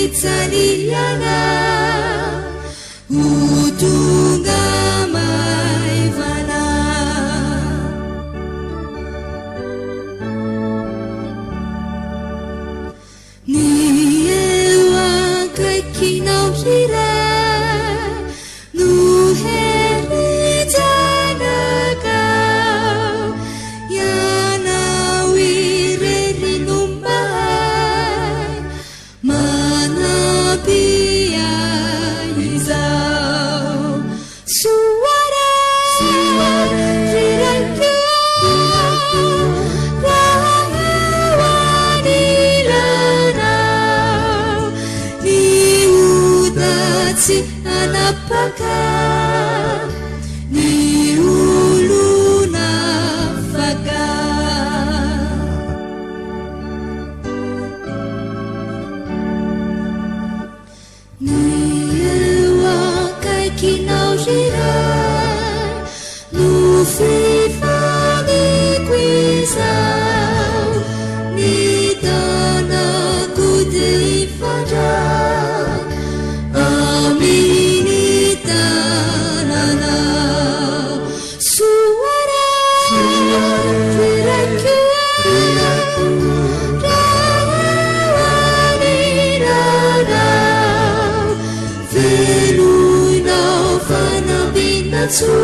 Sufitsaliana utunga maivana niewa kaikinau hira nuheri janaka yana wireri numbai Manapia izau suara riranku rawanilana ni udatsi anapaka ni uluna faka Niewa kaikinau jirai nu fifani quizau ni dana kudifajai amini tanana suara riranku Velui nau fana binatsu